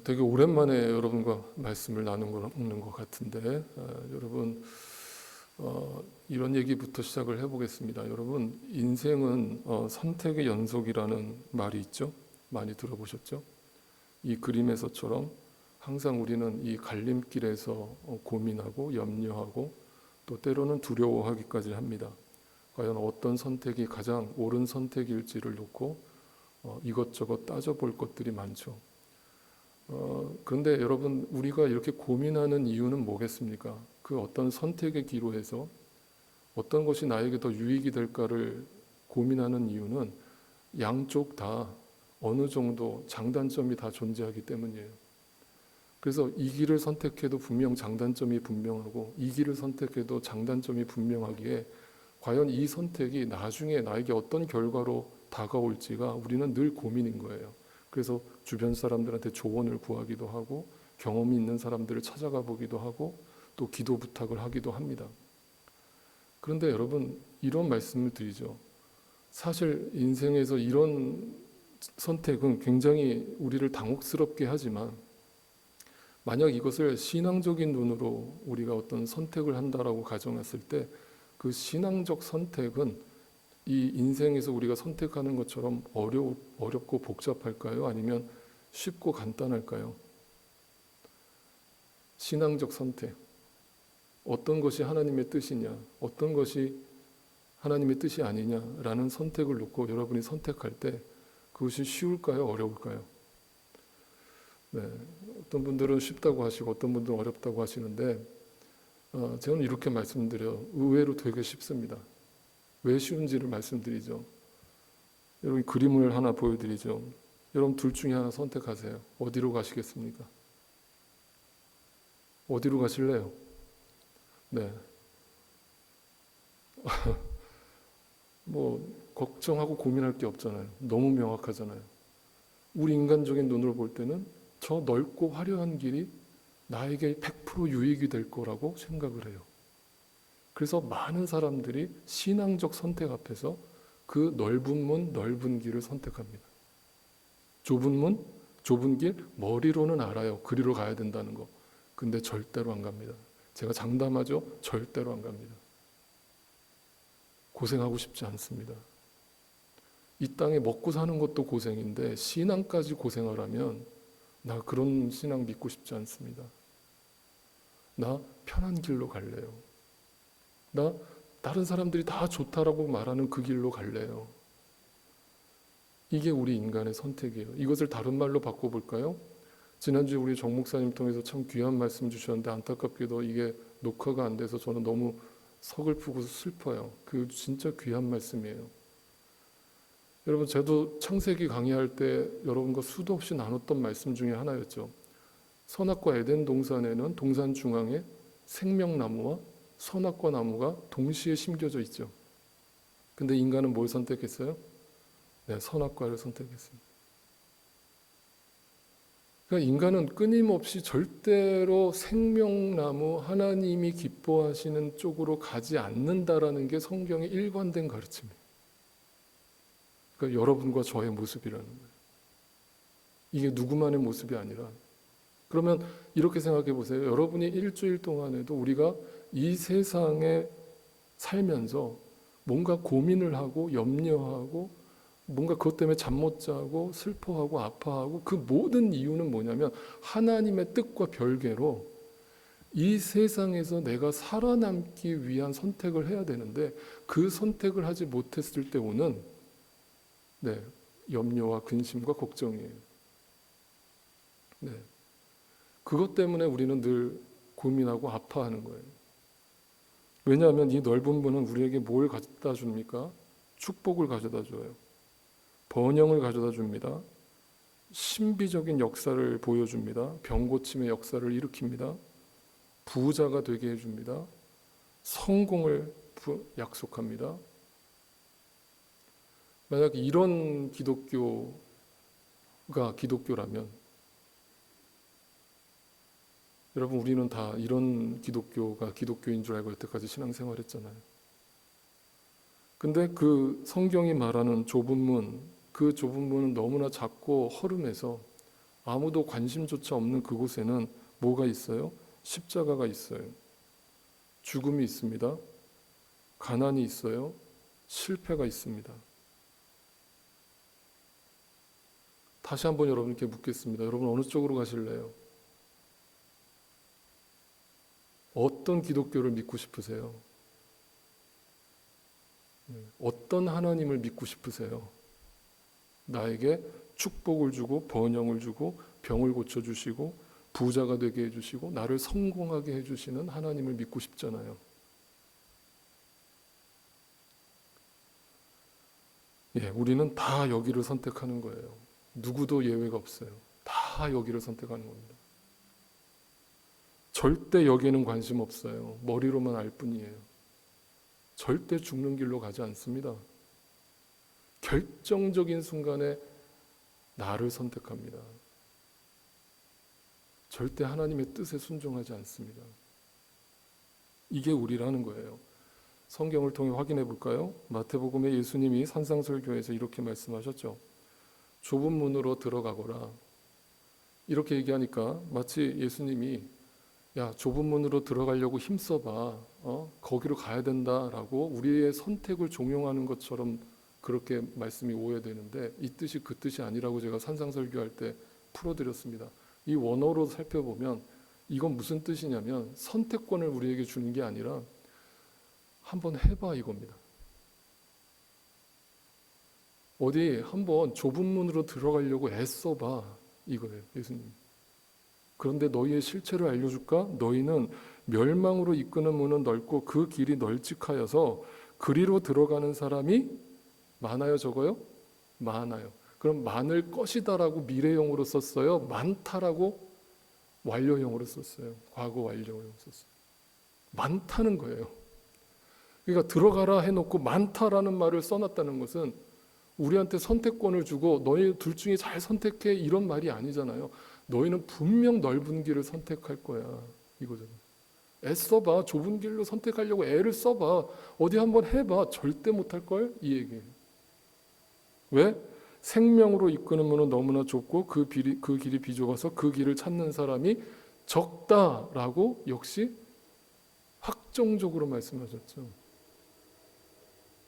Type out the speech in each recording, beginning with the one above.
되게 오랜만에 여러분과 말씀을 나누는 것 같은데 여러분 이런 얘기부터 시작을 해보겠습니다. 여러분 인생은 선택의 연속이라는 말이 있죠. 많이 들어보셨죠? 이 그림에서처럼 항상 우리는 이 갈림길에서 고민하고 염려하고 또 때로는 두려워하기까지 합니다. 과연 어떤 선택이 가장 옳은 선택일지를 놓고 이것저것 따져볼 것들이 많죠. 그런데 여러분 우리가 이렇게 고민하는 이유는 뭐겠습니까? 그 어떤 선택의 기로에서 어떤 것이 나에게 더 유익이 될까를 고민하는 이유는 양쪽 다 어느 정도 장단점이 다 존재하기 때문이에요. 그래서 이 길을 선택해도 분명 장단점이 분명하고 이 길을 선택해도 장단점이 분명하기에 과연 이 선택이 나중에 나에게 어떤 결과로 다가올지가 우리는 늘 고민인 거예요. 그래서 주변 사람들한테 조언을 구하기도 하고 경험이 있는 사람들을 찾아가 보기도 하고 또 기도 부탁을 하기도 합니다. 그런데 여러분 이런 말씀을 드리죠. 사실 인생에서 이런 선택은 굉장히 우리를 당혹스럽게 하지만 만약 이것을 신앙적인 눈으로 우리가 어떤 선택을 한다라고 가정했을 때 그 신앙적 선택은 이 인생에서 우리가 선택하는 것처럼 어렵고 복잡할까요? 아니면 쉽고 간단할까요? 신앙적 선택. 어떤 것이 하나님의 뜻이냐, 어떤 것이 하나님의 뜻이 아니냐라는 선택을 놓고 여러분이 선택할 때 그것이 쉬울까요? 어려울까요? 네, 어떤 분들은 쉽다고 하시고 어떤 분들은 어렵다고 하시는데 저는 이렇게 말씀드려요. 의외로 되게 쉽습니다. 왜 쉬운지를 말씀드리죠. 여러분 그림을 하나 보여드리죠. 여러분 둘 중에 하나 선택하세요. 어디로 가시겠습니까? 어디로 가실래요? 네. 뭐 걱정하고 고민할 게 없잖아요. 너무 명확하잖아요. 우리 인간적인 눈으로 볼 때는 저 넓고 화려한 길이 나에게 100% 유익이 될 거라고 생각을 해요. 그래서 많은 사람들이 신앙적 선택 앞에서 그 넓은 문, 넓은 길을 선택합니다. 좁은 문, 좁은 길, 머리로는 알아요. 그리로 가야 된다는 거. 근데 절대로 안 갑니다. 제가 장담하죠? 절대로 안 갑니다. 고생하고 싶지 않습니다. 이 땅에 먹고 사는 것도 고생인데 신앙까지 고생하라면 나 그런 신앙 믿고 싶지 않습니다. 나 편한 길로 갈래요. 나 다른 사람들이 다 좋다라고 말하는 그 길로 갈래요. 이게 우리 인간의 선택이에요. 이것을 다른 말로 바꿔볼까요? 지난주에 우리 정 목사님 통해서 참 귀한 말씀 주셨는데 안타깝게도 이게 녹화가 안 돼서 저는 너무 서글프고 슬퍼요. 그 진짜 귀한 말씀이에요. 여러분 저도 창세기 강의할 때 여러분과 수도 없이 나눴던 말씀 중에 하나였죠. 선악과 에덴 동산에는 동산 중앙에 생명나무와 선악과 나무가 동시에 심겨져 있죠. 근데 인간은 뭘 선택했어요? 네, 선악과를 선택했습니다. 그러니까 인간은 끊임없이 절대로 생명나무 하나님이 기뻐하시는 쪽으로 가지 않는다라는 게 성경의 일관된 가르침이에요. 그러니까 여러분과 저의 모습이라는 거예요. 이게 누구만의 모습이 아니라 그러면 이렇게 생각해 보세요. 여러분이 일주일 동안에도 우리가 이 세상에 살면서 뭔가 고민을 하고 염려하고 뭔가 그것 때문에 잠 못 자고 슬퍼하고 아파하고 그 모든 이유는 뭐냐면 하나님의 뜻과 별개로 이 세상에서 내가 살아남기 위한 선택을 해야 되는데 그 선택을 하지 못했을 때 오는 염려와 근심과 걱정이에요. 그것 때문에 우리는 늘 고민하고 아파하는 거예요. 왜냐하면 이 넓은 문은 우리에게 뭘 가져다 줍니까? 축복을 가져다 줘요. 번영을 가져다 줍니다. 신비적인 역사를 보여줍니다. 병고침의 역사를 일으킵니다. 부자가 되게 해줍니다. 성공을 약속합니다. 만약 이런 기독교가 기독교라면 여러분 우리는 다 이런 기독교가 기독교인 줄 알고 여태까지 신앙생활했잖아요. 근데 그 성경이 말하는 좁은 문, 그 좁은 문은 너무나 작고 허름해서 아무도 관심조차 없는 그곳에는 뭐가 있어요? 십자가가 있어요. 죽음이 있습니다. 가난이 있어요. 실패가 있습니다. 다시 한번 여러분께 묻겠습니다. 여러분 어느 쪽으로 가실래요? 어떤 기독교를 믿고 싶으세요? 어떤 하나님을 믿고 싶으세요? 나에게 축복을 주고 번영을 주고 병을 고쳐주시고 부자가 되게 해주시고 나를 성공하게 해주시는 하나님을 믿고 싶잖아요. 우리는 다 여기를 선택하는 거예요. 누구도 예외가 없어요. 다 여기를 선택하는 겁니다. 절대 여기에는 관심 없어요. 머리로만 알 뿐이에요. 절대 죽는 길로 가지 않습니다. 결정적인 순간에 나를 선택합니다. 절대 하나님의 뜻에 순종하지 않습니다. 이게 우리라는 거예요. 성경을 통해 확인해 볼까요? 마태복음에 예수님이 산상설교에서 이렇게 말씀하셨죠. 좁은 문으로 들어가거라. 이렇게 얘기하니까 마치 예수님이 야, 좁은 문으로 들어가려고 힘써봐. 거기로 가야 된다라고 우리의 선택을 종용하는 것처럼 그렇게 말씀이 오해되는데 이 뜻이 그 뜻이 아니라고 제가 산상설교할 때 풀어드렸습니다. 이 원어로 살펴보면 이건 무슨 뜻이냐면 선택권을 우리에게 주는 게 아니라 한번 해봐 이겁니다. 어디 한번 좁은 문으로 들어가려고 애써봐 이거예요. 예수님. 그런데 너희의 실체를 알려줄까? 너희는 멸망으로 이끄는 문은 넓고 그 길이 널찍하여서 그리로 들어가는 사람이 많아요, 적어요? 많아요. 그럼 많을 것이다라고 미래형으로 썼어요? 많다라고 완료형으로 썼어요? 과거 완료형으로 썼어요. 많다는 거예요. 그러니까 들어가라 해놓고 많다라는 말을 써놨다는 것은 우리한테 선택권을 주고 너희 둘 중에 잘 선택해 이런 말이 아니잖아요. 너희는 분명 넓은 길을 선택할 거야 이거잖아. 애써봐. 좁은 길로 선택하려고 애를 써봐. 어디 한번 해봐. 절대 못할걸 이 얘기예요. 왜? 생명으로 이끄는 문은 너무나 좁고 그 길이 비좁아서 그 길을 찾는 사람이 적다라고 역시 확정적으로 말씀하셨죠.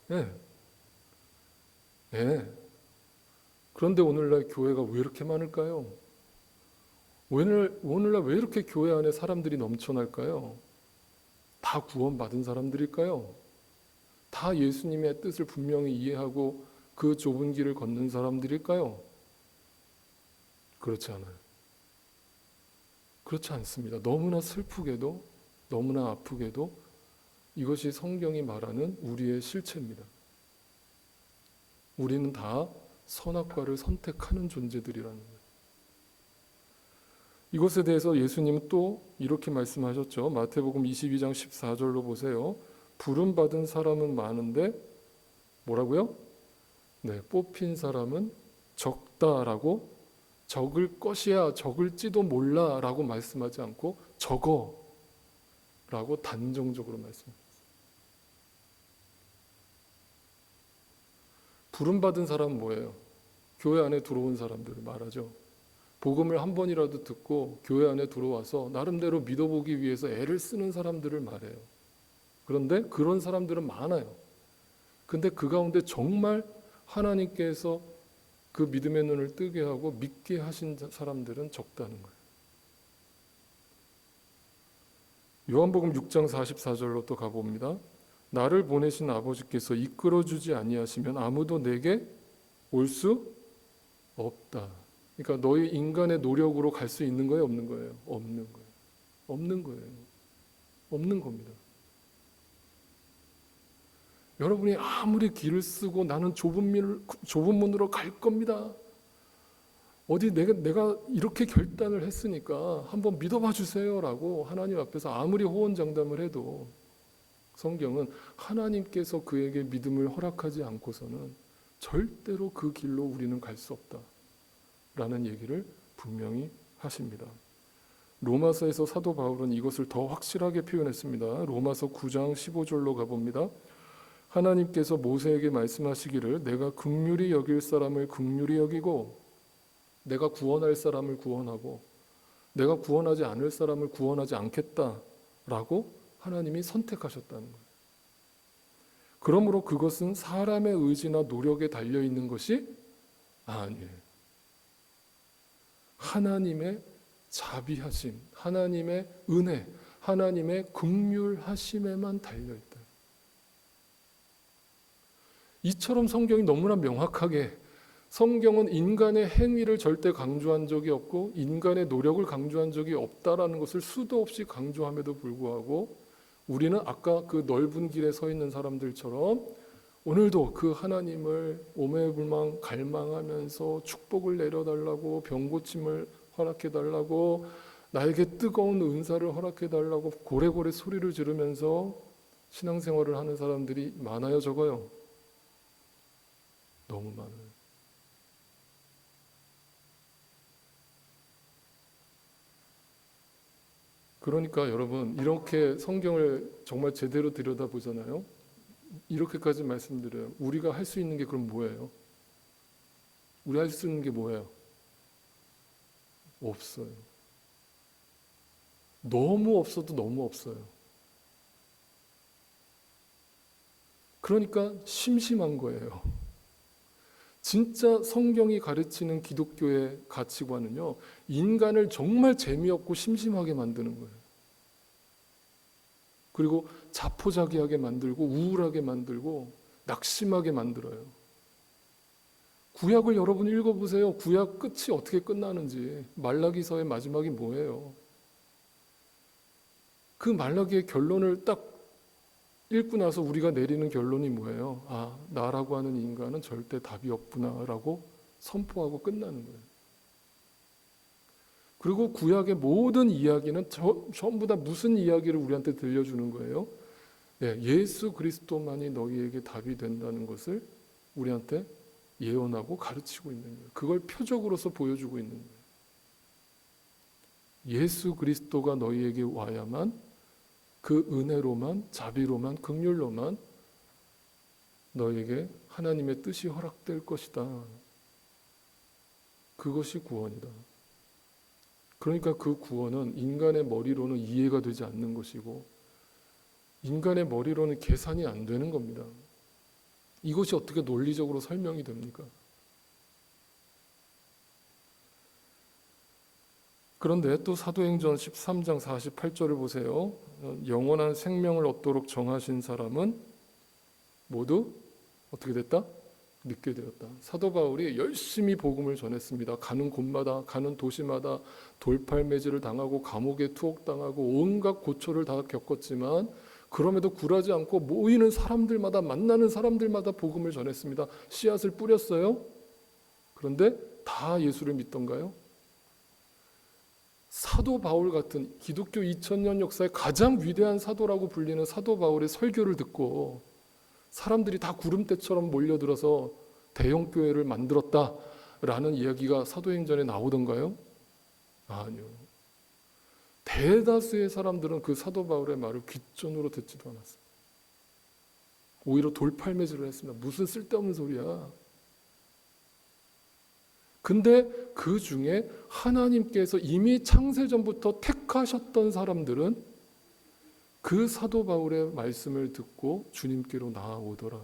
네. 네. 그런데 오늘날 교회가 왜 이렇게 많을까요? 오늘날 왜 이렇게 교회 안에 사람들이 넘쳐날까요? 다 구원받은 사람들일까요? 다 예수님의 뜻을 분명히 이해하고 그 좁은 길을 걷는 사람들일까요? 그렇지 않아요. 그렇지 않습니다. 너무나 슬프게도 너무나 아프게도 이것이 성경이 말하는 우리의 실체입니다. 우리는 다 선악과를 선택하는 존재들이라는 거예요. 이것에 대해서 예수님은 또 이렇게 말씀하셨죠. 마태복음 22장 14절로 보세요. 부름받은 사람은 많은데 뭐라고요? 네, 뽑힌 사람은 적다라고 적을 것이야 적을지도 몰라라고 말씀하지 않고 적어라고 단정적으로 말씀합니다. 부름받은 사람은 뭐예요? 교회 안에 들어온 사람들을 말하죠. 복음을 한 번이라도 듣고 교회 안에 들어와서 나름대로 믿어보기 위해서 애를 쓰는 사람들을 말해요. 그런데 그런 사람들은 많아요. 근데 그 가운데 정말 하나님께서 그 믿음의 눈을 뜨게 하고 믿게 하신 사람들은 적다는 거예요. 요한복음 6장 44절로 또 가봅니다. 나를 보내신 아버지께서 이끌어주지 아니하시면 아무도 내게 올 수 없다. 그러니까 너희 인간의 노력으로 갈 수 있는 거예요? 없는 거예요? 없는 거예요. 없는 거예요. 없는 겁니다. 여러분이 아무리 길을 쓰고 나는 좁은 문으로 갈 겁니다. 어디 내가 이렇게 결단을 했으니까 한번 믿어봐 주세요라고 하나님 앞에서 아무리 호언장담을 해도 성경은 하나님께서 그에게 믿음을 허락하지 않고서는 절대로 그 길로 우리는 갈 수 없다라는 얘기를 분명히 하십니다. 로마서에서 사도 바울은 이것을 더 확실하게 표현했습니다. 로마서 9장 15절로 가봅니다. 하나님께서 모세에게 말씀하시기를 내가 긍휼히 여길 사람을 긍휼히 여기고 내가 구원할 사람을 구원하고 내가 구원하지 않을 사람을 구원하지 않겠다라고 하나님이 선택하셨다는 거예요. 그러므로 그것은 사람의 의지나 노력에 달려있는 것이 아니에요. 하나님의 자비하심, 하나님의 은혜, 하나님의 긍휼하심에만 달려있다. 이처럼 성경이 너무나 명확하게, 성경은 인간의 행위를 절대 강조한 적이 없고 인간의 노력을 강조한 적이 없다라는 것을 수도 없이 강조함에도 불구하고 우리는 아까 그 넓은 길에 서 있는 사람들처럼 오늘도 그 하나님을 오매불망 갈망하면서 축복을 내려달라고, 병고침을 허락해달라고, 나에게 뜨거운 은사를 허락해달라고 고래고래 소리를 지르면서 신앙생활을 하는 사람들이 많아요, 적어요? 너무 많아요. 그러니까 여러분, 이렇게 성경을 정말 제대로 들여다보잖아요. 이렇게까지 말씀드려요. 우리가 할 수 있는 게 그럼 뭐예요? 우리 할 수 있는 게 뭐예요? 없어요. 너무 없어도 너무 없어요. 그러니까 심심한 거예요. 진짜 성경이 가르치는 기독교의 가치관은요, 인간을 정말 재미없고 심심하게 만드는 거예요. 그리고 자포자기하게 만들고 우울하게 만들고 낙심하게 만들어요. 구약을 여러분 읽어보세요. 구약 끝이 어떻게 끝나는지. 말라기서의 마지막이 뭐예요? 그 말라기의 결론을 딱 읽고 나서 우리가 내리는 결론이 뭐예요? 아, 나라고 하는 인간은 절대 답이 없구나라고 선포하고 끝나는 거예요. 그리고 구약의 모든 이야기는 전부 다 무슨 이야기를 우리한테 들려주는 거예요? 네, 예수 그리스도만이 너희에게 답이 된다는 것을 우리한테 예언하고 가르치고 있는 거예요. 그걸 표적으로서 보여주고 있는 거예요. 예수 그리스도가 너희에게 와야만, 그 은혜로만, 자비로만, 긍휼로만 너에게 하나님의 뜻이 허락될 것이다. 그것이 구원이다. 그러니까 그 구원은 인간의 머리로는 이해가 되지 않는 것이고 인간의 머리로는 계산이 안 되는 겁니다. 이것이 어떻게 논리적으로 설명이 됩니까? 그런데 또 사도행전 13장 48절을 보세요. 영원한 생명을 얻도록 정하신 사람은 모두 어떻게 됐다? 믿게 되었다. 사도 바울이 열심히 복음을 전했습니다. 가는 곳마다, 가는 도시마다 돌팔매질을 당하고 감옥에 투옥당하고 온갖 고초를 다 겪었지만 그럼에도 굴하지 않고 모이는 사람들마다, 만나는 사람들마다 복음을 전했습니다. 씨앗을 뿌렸어요. 그런데 다 예수를 믿던가요? 사도 바울 같은 기독교 2000년 역사의 가장 위대한 사도라고 불리는 사도 바울의 설교를 듣고 사람들이 다 구름대처럼 몰려들어서 대형 교회를 만들었다라는 이야기가 사도행전에 나오던가요? 아니요. 대다수의 사람들은 그 사도 바울의 말을 귓전으로 듣지도 않았어요. 오히려 돌팔매질을 했습니다. 무슨 쓸데없는 소리야. 근데 그 중에 하나님께서 이미 창세전부터 택하셨던 사람들은 그 사도 바울의 말씀을 듣고 주님께로 나아오더라.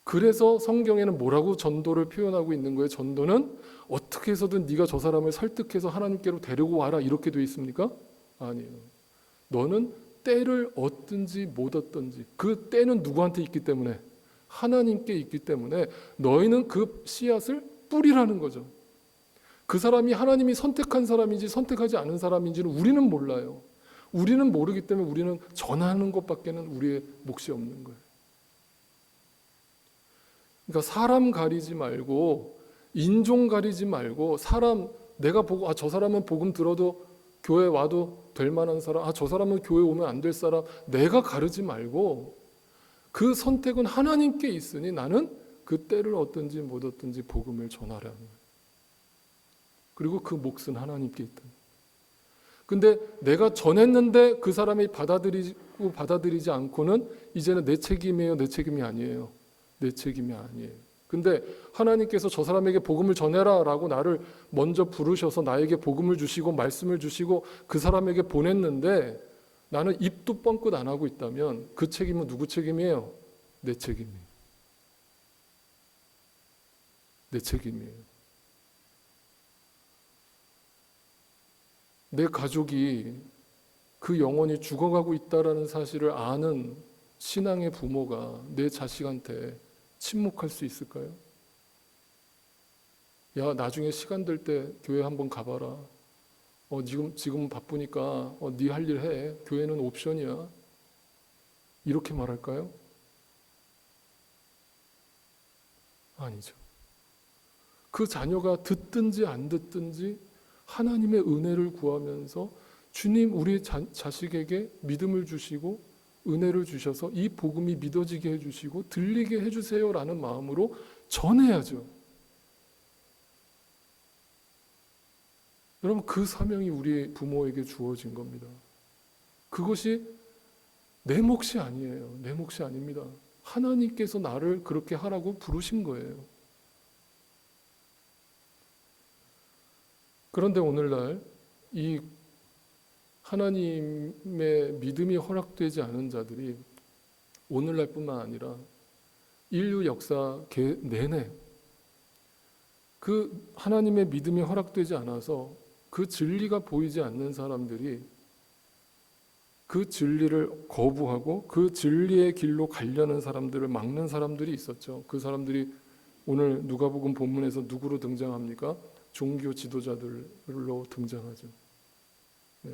그래서 성경에는 뭐라고 전도를 표현하고 있는 거예요? 전도는 어떻게 해서든 네가 저 사람을 설득해서 하나님께로 데리고 와라 이렇게 돼 있습니까? 아니에요. 너는 때를 얻든지 못 얻든지 그 때는 누구한테 있기 때문에? 하나님께 있기 때문에 너희는 그 씨앗을 뿌리라는 거죠. 그 사람이 하나님이 선택한 사람인지 선택하지 않은 사람인지는 우리는 몰라요. 우리는 모르기 때문에 우리는 전하는 것밖에는 우리의 몫이 없는 거예요. 그러니까 사람 가리지 말고 인종 가리지 말고 사람 내가 보고 저 사람은 복음 들어도 교회 와도 될 만한 사람, 저 사람은 교회 오면 안 될 사람, 내가 가르지 말고 그 선택은 하나님께 있으니 나는 그 때를 얻든지 못 얻든지 복음을 전하라는 거예요. 그리고 그 몫은 하나님께 있다. 근데 내가 전했는데 그 사람이 받아들이지 않고는 이제는 내 책임이에요, 내 책임이 아니에요. 내 책임이 아니에요. 근데 하나님께서 저 사람에게 복음을 전해라 라고 나를 먼저 부르셔서 나에게 복음을 주시고 말씀을 주시고 그 사람에게 보냈는데 나는 입도 뻥끗 안 하고 있다면 그 책임은 누구 책임이에요? 내 책임이에요. 내 책임이에요. 내 가족이 그 영혼이 죽어가고 있다라는 사실을 아는 신앙의 부모가 내 자식한테 침묵할 수 있을까요? 야, 나중에 시간 될 때 교회 한번 가봐라. 지금 바쁘니까 네 할 일 해. 교회는 옵션이야. 이렇게 말할까요? 아니죠. 그 자녀가 듣든지 안 듣든지 하나님의 은혜를 구하면서 주님 우리 자식에게 믿음을 주시고 은혜를 주셔서 이 복음이 믿어지게 해주시고 들리게 해주세요라는 마음으로 전해야죠. 여러분 그 사명이 우리 부모에게 주어진 겁니다. 그것이 내 몫이 아니에요. 내 몫이 아닙니다. 하나님께서 나를 그렇게 하라고 부르신 거예요. 그런데 오늘날 이 하나님의 믿음이 허락되지 않은 자들이 오늘날뿐만 아니라 인류 역사 내내 그 하나님의 믿음이 허락되지 않아서 그 진리가 보이지 않는 사람들이 그 진리를 거부하고 그 진리의 길로 가려는 사람들을 막는 사람들이 있었죠. 그 사람들이 오늘 누가복음 본문에서 누구로 등장합니까? 종교 지도자들로 등장하죠. 네.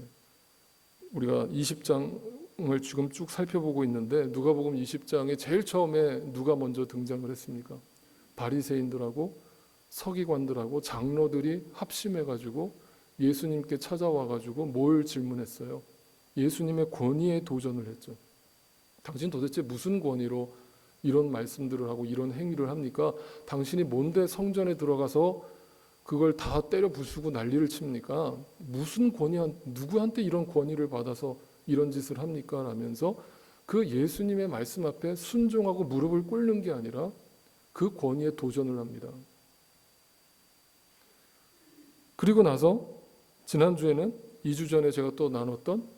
우리가 20장을 지금 쭉 살펴보고 있는데 누가복음 20장에 제일 처음에 누가 먼저 등장을 했습니까? 바리새인들하고 서기관들하고 장로들이 합심해가지고 예수님께 찾아와가지고 뭘 질문했어요? 예수님의 권위에 도전을 했죠. 당신 도대체 무슨 권위로 이런 말씀들을 하고 이런 행위를 합니까? 당신이 뭔데 성전에 들어가서 그걸 다 때려 부수고 난리를 칩니까? 무슨 누구한테 이런 권위를 받아서 이런 짓을 합니까? 라면서 그 예수님의 말씀 앞에 순종하고 무릎을 꿇는 게 아니라 그 권위에 도전을 합니다. 그리고 나서 지난주에는 2주 전에 제가 또 나눴던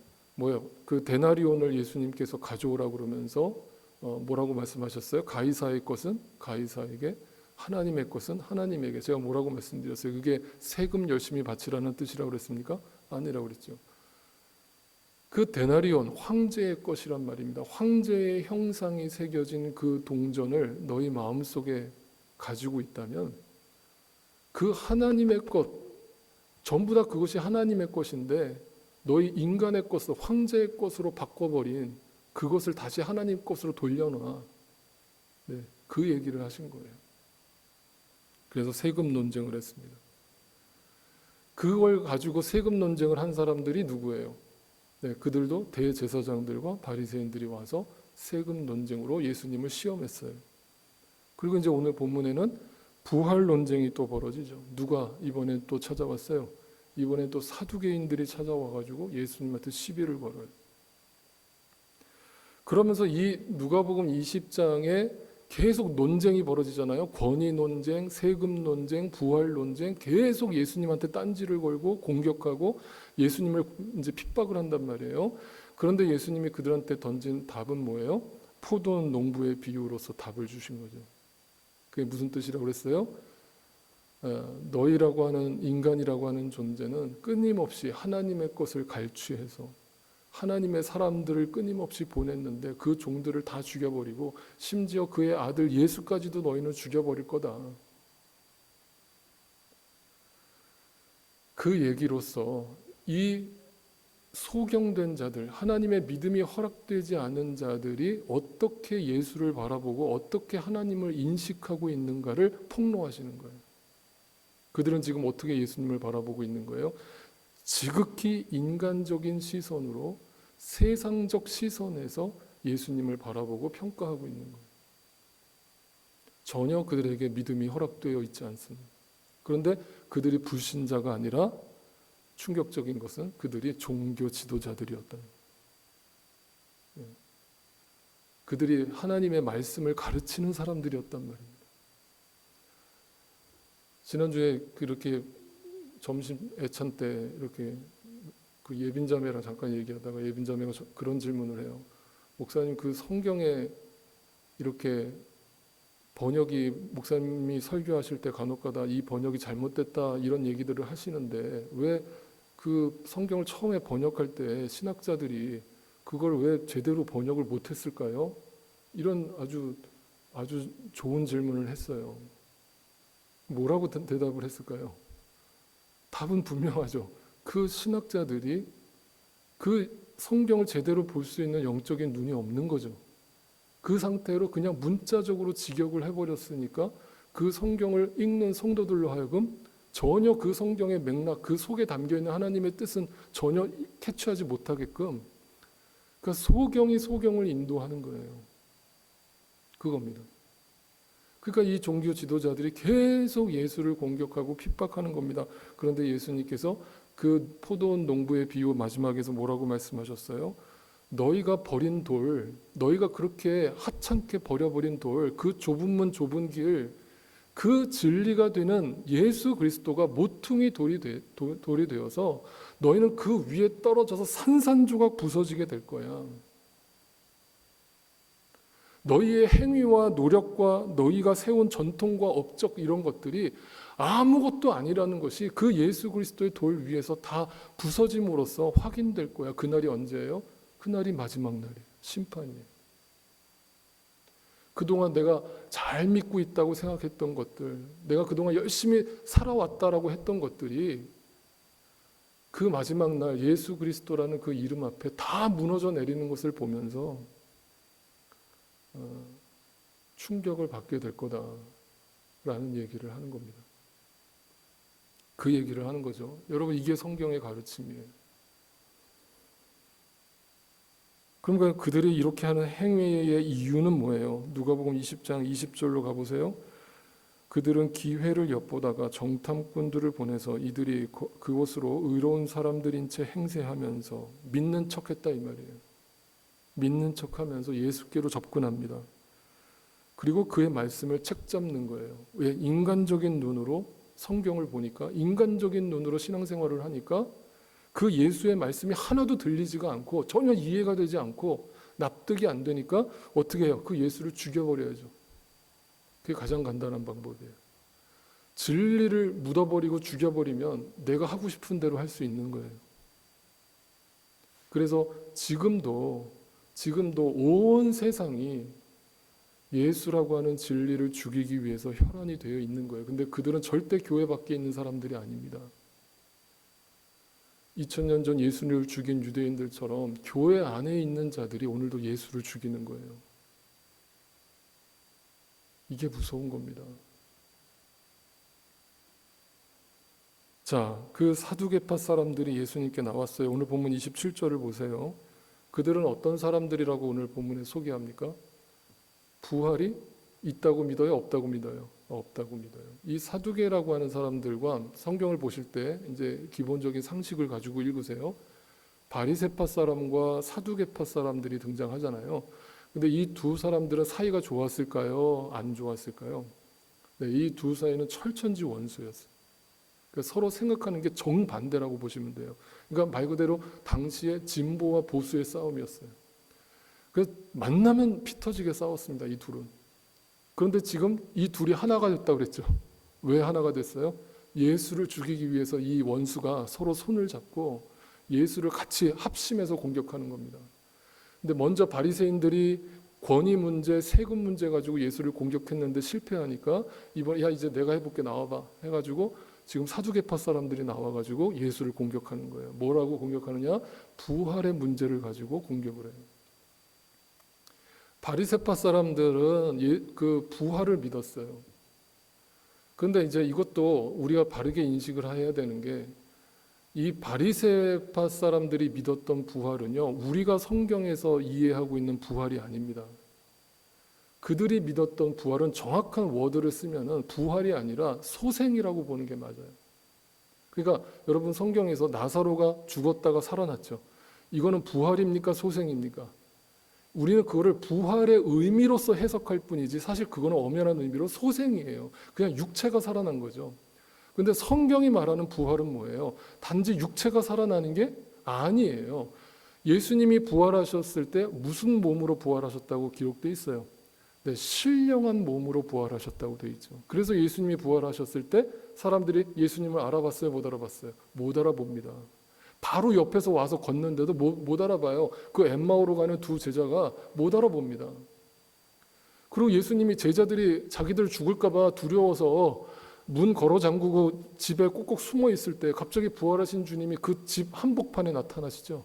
그 데나리온을 예수님께서 가져오라고 그러면서 뭐라고 말씀하셨어요? 가이사의 것은 가이사에게, 하나님의 것은 하나님에게. 제가 뭐라고 말씀드렸어요? 그게 세금 열심히 바치라는 뜻이라고 그랬습니까? 아니라고 그랬죠. 그 데나리온, 황제의 것이란 말입니다. 황제의 형상이 새겨진 그 동전을 너희 마음속에 가지고 있다면 그 하나님의 것, 전부 다 그것이 하나님의 것인데 너희 인간의 것을 황제의 것으로 바꿔버린 그것을 다시 하나님 것으로 돌려놔. 네, 그 얘기를 하신 거예요. 그래서 세금 논쟁을 했습니다. 그걸 가지고 세금 논쟁을 한 사람들이 누구예요? 네, 그들도 대제사장들과 바리새인들이 와서 세금 논쟁으로 예수님을 시험했어요. 그리고 이제 오늘 본문에는 부활 논쟁이 또 벌어지죠. 누가 이번에 또 찾아왔어요? 이번에 또 사두개인들이 찾아와가지고 예수님한테 시비를 걸어요. 그러면서 이 누가복음 20장에 계속 논쟁이 벌어지잖아요. 권위 논쟁, 세금 논쟁, 부활 논쟁, 계속 예수님한테 딴지를 걸고 공격하고 예수님을 이제 핍박을 한단 말이에요. 그런데 예수님이 그들한테 던진 답은 뭐예요? 포도 농부의 비유로서 답을 주신 거죠. 그게 무슨 뜻이라고 그랬어요? 너희라고 하는 인간이라고 하는 존재는 끊임없이 하나님의 것을 갈취해서 하나님의 사람들을 끊임없이 보냈는데 그 종들을 다 죽여버리고 심지어 그의 아들 예수까지도 너희는 죽여버릴 거다. 그 얘기로서 이 소경된 자들, 하나님의 믿음이 허락되지 않은 자들이 어떻게 예수를 바라보고 어떻게 하나님을 인식하고 있는가를 폭로하시는 거예요. 그들은 지금 어떻게 예수님을 바라보고 있는 거예요? 지극히 인간적인 시선으로, 세상적 시선에서 예수님을 바라보고 평가하고 있는 거예요. 전혀 그들에게 믿음이 허락되어 있지 않습니다. 그런데 그들이 불신자가 아니라 충격적인 것은 그들이 종교 지도자들이었다는 거예요. 그들이 하나님의 말씀을 가르치는 사람들이었단 말입니다. 지난주에 그렇게 점심 애찬 때 이렇게 그 예빈자매랑 잠깐 얘기하다가 예빈자매가 그런 질문을 해요. 목사님, 그 성경에 이렇게 번역이, 목사님이 설교하실 때 간혹가다 이 번역이 잘못됐다 이런 얘기들을 하시는데 왜 그 성경을 처음에 번역할 때 신학자들이 그걸 왜 제대로 번역을 못했을까요? 이런 아주 좋은 질문을 했어요. 뭐라고 대답을 했을까요? 답은 분명하죠. 그 신학자들이 그 성경을 제대로 볼 수 있는 영적인 눈이 없는 거죠. 그 상태로 그냥 문자적으로 직역을 해버렸으니까 그 성경을 읽는 성도들로 하여금 전혀 그 성경의 맥락, 그 속에 담겨있는 하나님의 뜻은 전혀 캐치하지 못하게끔, 그러니까 소경이 소경을 인도하는 거예요. 그겁니다. 그러니까 이 종교 지도자들이 계속 예수를 공격하고 핍박하는 겁니다. 그런데 예수님께서 그 포도원 농부의 비유 마지막에서 뭐라고 말씀하셨어요? 너희가 버린 돌, 너희가 그렇게 하찮게 버려버린 돌, 그 좁은 문 좁은 길, 그 진리가 되는 예수 그리스도가 모퉁이 돌이 되어서 너희는 그 위에 떨어져서 산산조각 부서지게 될 거야. 너희의 행위와 노력과 너희가 세운 전통과 업적 이런 것들이 아무것도 아니라는 것이 그 예수 그리스도의 돌 위에서 다 부서짐으로써 확인될 거야. 그날이 언제예요? 그날이 마지막 날이에요. 심판이에요. 그동안 내가 잘 믿고 있다고 생각했던 것들, 내가 그동안 열심히 살아왔다라고 했던 것들이 그 마지막 날 예수 그리스도라는 그 이름 앞에 다 무너져 내리는 것을 보면서 충격을 받게 될 거다라는 얘기를 하는 겁니다. 그 얘기를 하는 거죠. 여러분, 이게 성경의 가르침이에요. 그러니까 그들이 이렇게 하는 행위의 이유는 뭐예요? 누가복음 20장 20절로 가보세요. 그들은 기회를 엿보다가 정탐꾼들을 보내서 이들이 그곳으로 의로운 사람들인 채 행세하면서 믿는 척했다 이 말이에요. 믿는 척하면서 예수께로 접근합니다. 그리고 그의 말씀을 책잡는 거예요. 왜? 인간적인 눈으로 성경을 보니까, 인간적인 눈으로 신앙생활을 하니까 그 예수의 말씀이 하나도 들리지가 않고 전혀 이해가 되지 않고 납득이 안 되니까 어떻게 해요? 그 예수를 죽여버려야죠. 그게 가장 간단한 방법이에요. 진리를 묻어버리고 죽여버리면 내가 하고 싶은 대로 할 수 있는 거예요. 그래서 지금도 온 세상이 예수라고 하는 진리를 죽이기 위해서 혈안이 되어 있는 거예요. 근데 그들은 절대 교회 밖에 있는 사람들이 아닙니다. 2000년 전 예수를 죽인 유대인들처럼 교회 안에 있는 자들이 오늘도 예수를 죽이는 거예요. 이게 무서운 겁니다. 자, 그 사두개파 사람들이 예수님께 나왔어요. 오늘 본문 27절을 보세요. 그들은 어떤 사람들이라고 오늘 본문에 소개합니까? 부활이 있다고 믿어요? 없다고 믿어요? 없다고 믿어요. 이 사두개라고 하는 사람들과 성경을 보실 때 이제 기본적인 상식을 가지고 읽으세요. 바리새파 사람과 사두개파 사람들이 등장하잖아요. 근데 이 두 사람들은 사이가 좋았을까요? 안 좋았을까요? 네, 이 두 사이는 철천지 원수였어요. 그러니까 서로 생각하는 게 정반대라고 보시면 돼요. 그러니까 말 그대로 당시의 진보와 보수의 싸움이었어요. 그래서 만나면 피 터지게 싸웠습니다. 이 둘은. 그런데 지금 이 둘이 하나가 됐다고 그랬죠. 왜 하나가 됐어요? 예수를 죽이기 위해서 이 원수가 서로 손을 잡고 예수를 같이 합심해서 공격하는 겁니다. 근데 먼저 바리새인들이 권위 문제, 세금 문제 가지고 예수를 공격했는데 실패하니까 이번에 야 이제 내가 해볼게 나와봐 해가지고 지금 사두개파 사람들이 나와가지고 예수를 공격하는 거예요. 뭐라고 공격하느냐? 부활의 문제를 가지고 공격을 해요. 바리새파 사람들은 그 부활을 믿었어요. 그런데 이제 이것도 우리가 바르게 인식을 해야 되는 게 이 바리새파 사람들이 믿었던 부활은요, 우리가 성경에서 이해하고 있는 부활이 아닙니다. 그들이 믿었던 부활은 정확한 워드를 쓰면은 부활이 아니라 소생이라고 보는 게 맞아요. 그러니까 여러분 성경에서 나사로가 죽었다가 살아났죠. 이거는 부활입니까? 소생입니까? 우리는 그거를 부활의 의미로서 해석할 뿐이지 사실 그거는 엄연한 의미로 소생이에요. 그냥 육체가 살아난 거죠. 근데 성경이 말하는 부활은 뭐예요? 단지 육체가 살아나는 게 아니에요. 예수님이 부활하셨을 때 무슨 몸으로 부활하셨다고 기록되어 있어요? 네, 신령한 몸으로 부활하셨다고 되어 있죠. 그래서 예수님이 부활하셨을 때 사람들이 예수님을 알아봤어요? 못 알아봤어요? 못 알아봅니다. 바로 옆에서 와서 걷는데도 못 알아봐요. 그 엠마오로 가는 두 제자가 못 알아봅니다. 그리고 예수님이 제자들이 자기들 죽을까 봐 두려워서 문 걸어 잠그고 집에 꼭꼭 숨어 있을 때 갑자기 부활하신 주님이 그 집 한복판에 나타나시죠.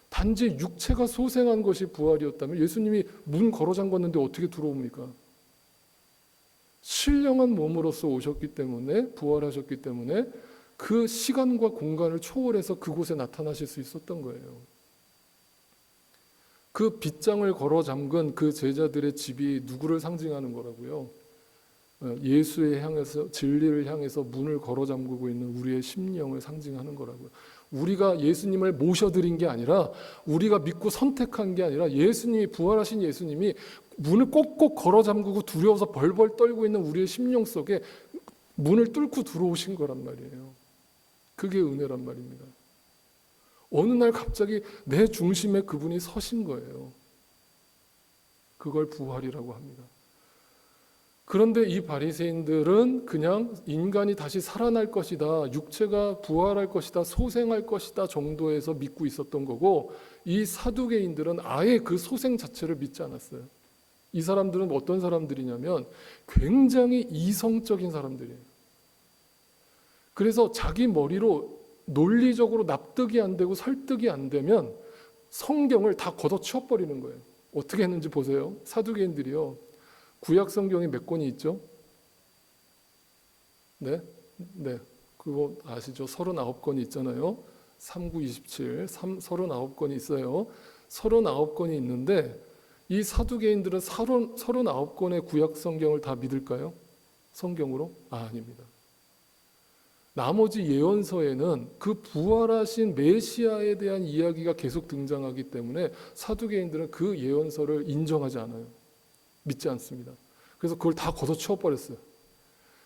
단지 육체가 소생한 것이 부활이었다면 예수님이 문 걸어 잠궜는데 어떻게 들어옵니까? 신령한 몸으로서 오셨기 때문에, 부활하셨기 때문에 그 시간과 공간을 초월해서 그곳에 나타나실 수 있었던 거예요. 그 빗장을 걸어 잠근 그 제자들의 집이 누구를 상징하는 거라고요? 예수에 향해서, 진리를 향해서 문을 걸어 잠그고 있는 우리의 심령을 상징하는 거라고요. 우리가 예수님을 모셔드린 게 아니라, 우리가 믿고 선택한 게 아니라, 예수님이, 부활하신 예수님이 문을 꼭꼭 걸어 잠그고 두려워서 벌벌 떨고 있는 우리의 심령 속에 문을 뚫고 들어오신 거란 말이에요. 그게 은혜란 말입니다. 어느 날 갑자기 내 중심에 그분이 서신 거예요. 그걸 부활이라고 합니다. 그런데 이 바리새인들은 그냥 인간이 다시 살아날 것이다, 육체가 부활할 것이다, 소생할 것이다 정도에서 믿고 있었던 거고, 이 사두개인들은 아예 그 소생 자체를 믿지 않았어요. 이 사람들은 어떤 사람들이냐면 굉장히 이성적인 사람들이에요. 그래서 자기 머리로 논리적으로 납득이 안 되고 설득이 안 되면 성경을 다 걷어치워버리는 거예요. 어떻게 했는지 보세요. 사두개인들이요, 구약 성경이 몇 권이 있죠? 네? 그거 아시죠? 39권이 있잖아요. 39, 27, 39권이 있어요. 39권이 있는데 이 사두개인들은 39권의 구약 성경을 다 믿을까요? 성경으로? 아닙니다. 나머지 예언서에는 그 부활하신 메시아에 대한 이야기가 계속 등장하기 때문에 사두개인들은 그 예언서를 인정하지 않아요. 믿지 않습니다. 그래서 그걸 다 걷어치워버렸어요.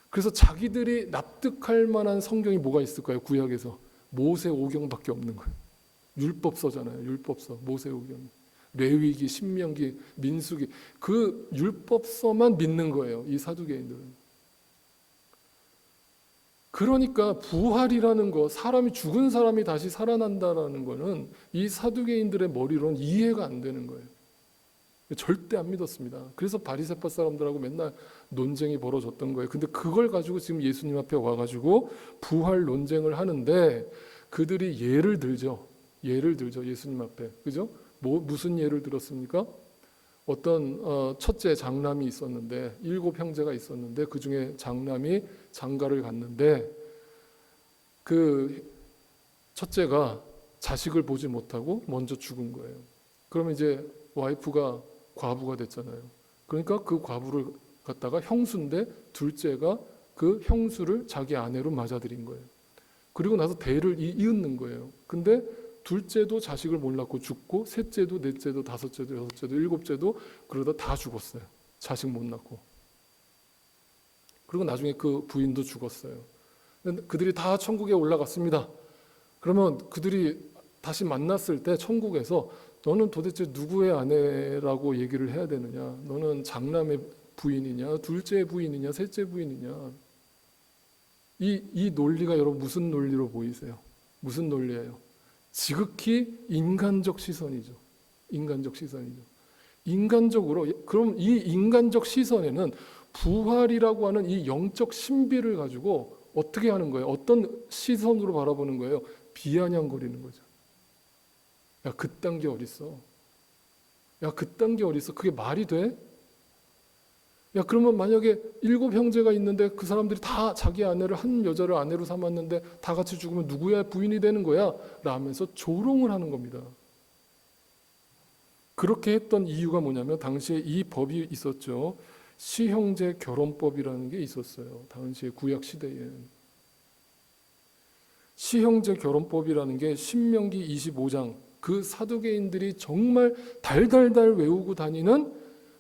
그래서 자기들이 납득할 만한 성경이 뭐가 있을까요? 구약에서 모세오경밖에 없는 거예요. 율법서잖아요. 율법서, 모세오경, 레위기, 신명기, 민수기, 그 율법서만 믿는 거예요. 이 사두개인들은. 그러니까 부활이라는 거, 사람이, 죽은 사람이 다시 살아난다라는 거는 이 사두개인들의 머리로는 이해가 안 되는 거예요. 절대 안 믿었습니다. 그래서 바리새파 사람들하고 맨날 논쟁이 벌어졌던 거예요. 근데 그걸 가지고 지금 예수님 앞에 와가지고 부활 논쟁을 하는데, 그들이 예를 들죠. 예수님 앞에. 그죠? 무슨 예를 들었습니까? 어떤 첫째 장남이 있었는데, 7 형제가 있었는데 그 중에 장남이 장가를 갔는데 그 첫째가 자식을 보지 못하고 먼저 죽은 거예요. 그러면 이제 와이프가 과부가 됐잖아요. 그러니까 그 과부를 갖다가 형수인데 둘째가 그 형수를 자기 아내로 맞아들인 거예요. 그리고 나서 대를 이은 거예요. 근데 둘째도 자식을 못 낳고 죽고, 셋째도, 넷째도, 다섯째도, 여섯째도, 일곱째도 그러다 다 죽었어요. 자식 못 낳고. 그리고 나중에 그 부인도 죽었어요. 그들이 다 천국에 올라갔습니다. 그러면 그들이 다시 만났을 때 천국에서 너는 도대체 누구의 아내라고 얘기를 해야 되느냐? 너는 장남의 부인이냐? 둘째의 부인이냐? 셋째 부인이냐? 이 논리가 여러분 무슨 논리로 보이세요? 무슨 논리예요? 지극히 인간적 시선이죠. 인간적 시선이죠. 인간적으로, 그럼 이 인간적 시선에는 부활이라고 하는 이 영적 신비를 가지고 어떻게 하는 거예요? 어떤 시선으로 바라보는 거예요? 비아냥거리는 거죠. 야, 그딴 게 어딨어? 야, 그딴 게 어딨어? 그게 말이 돼? 야, 그러면 만약에 7 형제가 있는데 그 사람들이 다 자기 아내를, 한 여자를 아내로 삼았는데 다 같이 죽으면 누구야 부인이 되는 거야? 라면서 조롱을 하는 겁니다. 그렇게 했던 이유가 뭐냐면 당시에 이 법이 있었죠. 시형제 결혼법이라는 게 있었어요. 당시에 구약 시대에. 시형제 결혼법이라는 게 신명기 25장, 그 사두개인들이 정말 달달달 외우고 다니는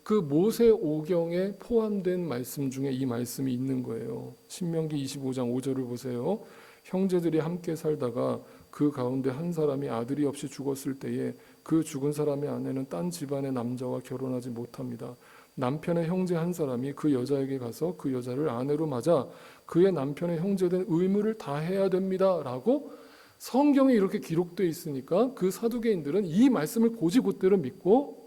그 모세오경에 포함된 말씀 중에 이 말씀이 있는 거예요. 신명기 25장 5절을 보세요. 형제들이 함께 살다가 그 가운데 한 사람이 아들이 없이 죽었을 때에 그 죽은 사람의 아내는 딴 집안의 남자와 결혼하지 못합니다. 남편의 형제 한 사람이 그 여자에게 가서 그 여자를 아내로 맞아 그의 남편의 형제된 의무를 다해야 됩니다. 라고 성경에 이렇게 기록되어 있으니까 그 사두개인들은 이 말씀을 곧이곧대로 믿고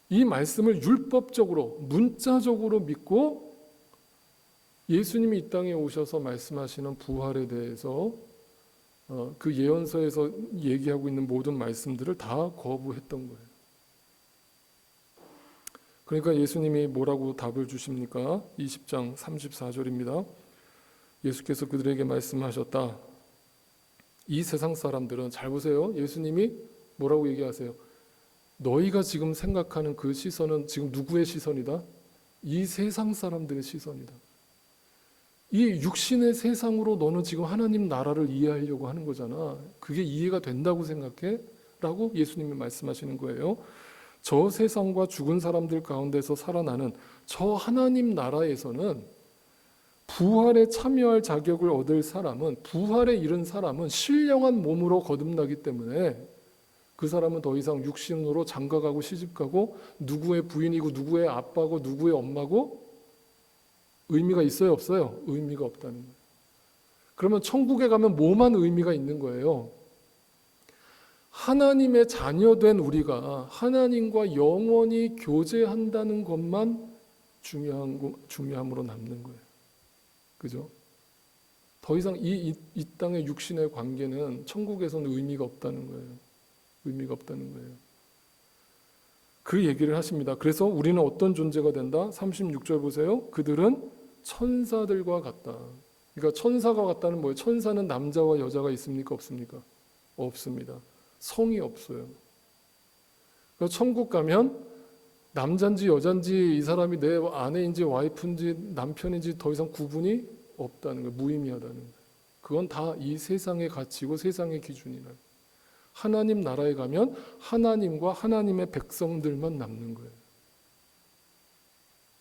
이 말씀을 율법적으로 문자적으로 믿고 예수님이 이 땅에 오셔서 말씀하시는 부활에 대해서 그 예언서에서 얘기하고 있는 모든 말씀들을 다 거부했던 거예요. 그러니까 예수님이 뭐라고 답을 주십니까? 20장 34절입니다. 예수께서 그들에게 말씀하셨다. 이 세상 사람들은, 잘 보세요. 예수님이 뭐라고 얘기하세요? 너희가 지금 생각하는 그 시선은 지금 누구의 시선이다? 이 세상 사람들의 시선이다. 이 육신의 세상으로 너는 지금 하나님 나라를 이해하려고 하는 거잖아. 그게 이해가 된다고 생각해? 라고 예수님이 말씀하시는 거예요. 저 세상과 죽은 사람들 가운데서 살아나는 저 하나님 나라에서는 부활에 참여할 자격을 얻을 사람은, 부활에 이른 사람은 신령한 몸으로 거듭나기 때문에 그 사람은 더 이상 육신으로 장가가고 시집가고 누구의 부인이고 누구의 아빠고 누구의 엄마고 의미가 있어요, 없어요? 의미가 없다는 거예요. 그러면 천국에 가면 뭐만 의미가 있는 거예요? 하나님의 자녀된 우리가 하나님과 영원히 교제한다는 것만 중요함으로 남는 거예요. 그죠? 더 이상 이 땅의 육신의 관계는 천국에서는 의미가 없다는 거예요. 의미가 없다는 거예요. 그 얘기를 하십니다. 그래서 우리는 어떤 존재가 된다? 36절 보세요. 그들은 천사들과 같다. 그러니까 천사가 같다는 뭐예요? 천사는 남자와 여자가 있습니까? 없습니까? 없습니다. 성이 없어요. 그러니까 천국 가면 남자인지 여자인지 이 사람이 내 아내인지 와이프인지 남편인지 더 이상 구분이 없다는 거예요. 무의미하다는 거예요. 그건 다 이 세상의 가치고 세상의 기준이라. 하나님 나라에 가면 하나님과 하나님의 백성들만 남는 거예요.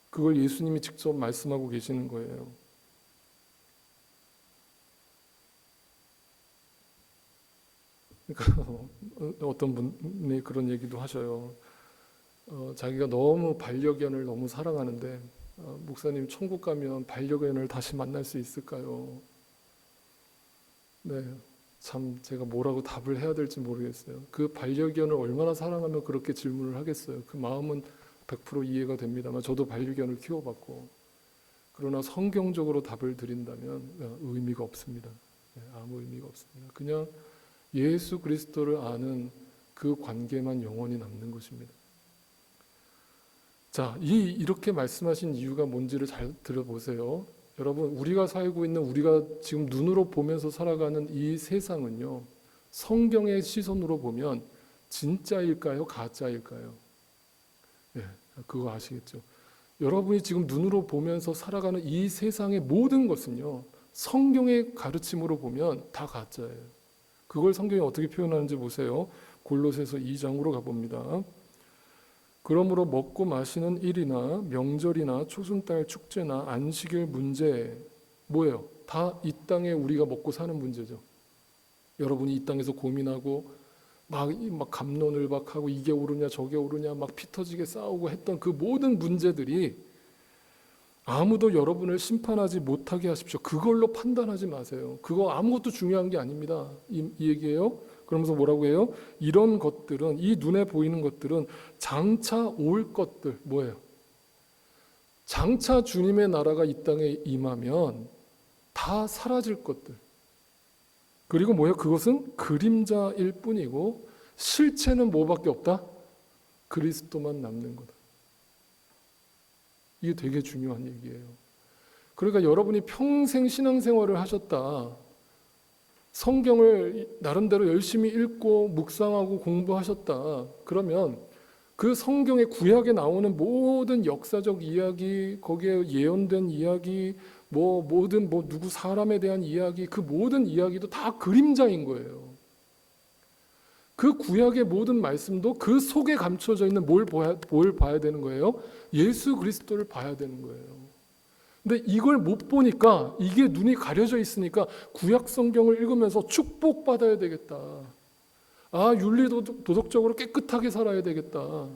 그걸 예수님이 직접 말씀하고 계시는 거예요. 그러니까 어떤 분이 그런 얘기도 하셔요. 자기가 너무 반려견을 너무 사랑하는데 목사님 천국 가면 반려견을 다시 만날 수 있을까요? 네, 참 제가 뭐라고 답을 해야 될지 모르겠어요. 그 반려견을 얼마나 사랑하면 그렇게 질문을 하겠어요. 그 마음은 100% 이해가 됩니다만 저도 반려견을 키워봤고, 그러나 성경적으로 답을 드린다면 의미가 없습니다. 아무 의미가 없습니다. 그냥 예수 그리스도를 아는 그 관계만 영원히 남는 것입니다. 자, 이렇게 말씀하신 이유가 뭔지를 잘 들어보세요. 여러분, 우리가 살고 있는, 우리가 지금 눈으로 보면서 살아가는 이 세상은요, 성경의 시선으로 보면 진짜일까요? 가짜일까요? 네, 그거 아시겠죠? 여러분이 지금 눈으로 보면서 살아가는 이 세상의 모든 것은요, 성경의 가르침으로 보면 다 가짜예요. 그걸 성경이 어떻게 표현하는지 보세요. 골로새서 2장으로 가봅니다. 그러므로 먹고 마시는 일이나 명절이나 초승달 축제나 안식일 문제, 뭐예요? 다 이 땅에 우리가 먹고 사는 문제죠. 여러분이 이 땅에서 고민하고 막 갑론을박하고 이게 옳으냐 저게 옳으냐 막 피 터지게 싸우고 했던 그 모든 문제들이 아무도 여러분을 심판하지 못하게 하십시오. 그걸로 판단하지 마세요. 그거 아무것도 중요한 게 아닙니다. 이 얘기예요. 그러면서 뭐라고 해요? 이런 것들은, 이 눈에 보이는 것들은 장차 올 것들, 뭐예요? 장차 주님의 나라가 이 땅에 임하면 다 사라질 것들. 그리고 뭐예요? 그것은 그림자일 뿐이고 실체는 뭐밖에 없다? 그리스도만 남는 거다. 이게 되게 중요한 얘기예요. 그러니까 여러분이 평생 신앙생활을 하셨다. 성경을 나름대로 열심히 읽고 묵상하고 공부하셨다. 그러면 그 성경의 구약에 나오는 모든 역사적 이야기, 거기에 예언된 이야기, 모든 누구 사람에 대한 이야기, 그 모든 이야기도 다 그림자인 거예요. 그 구약의 모든 말씀도 그 속에 감춰져 있는 뭘 봐야 되는 거예요? 예수 그리스도를 봐야 되는 거예요. 근데 이걸 못 보니까, 이게 눈이 가려져 있으니까 구약 성경을 읽으면서 축복받아야 되겠다. 아, 윤리도덕적으로 깨끗하게 살아야 되겠다.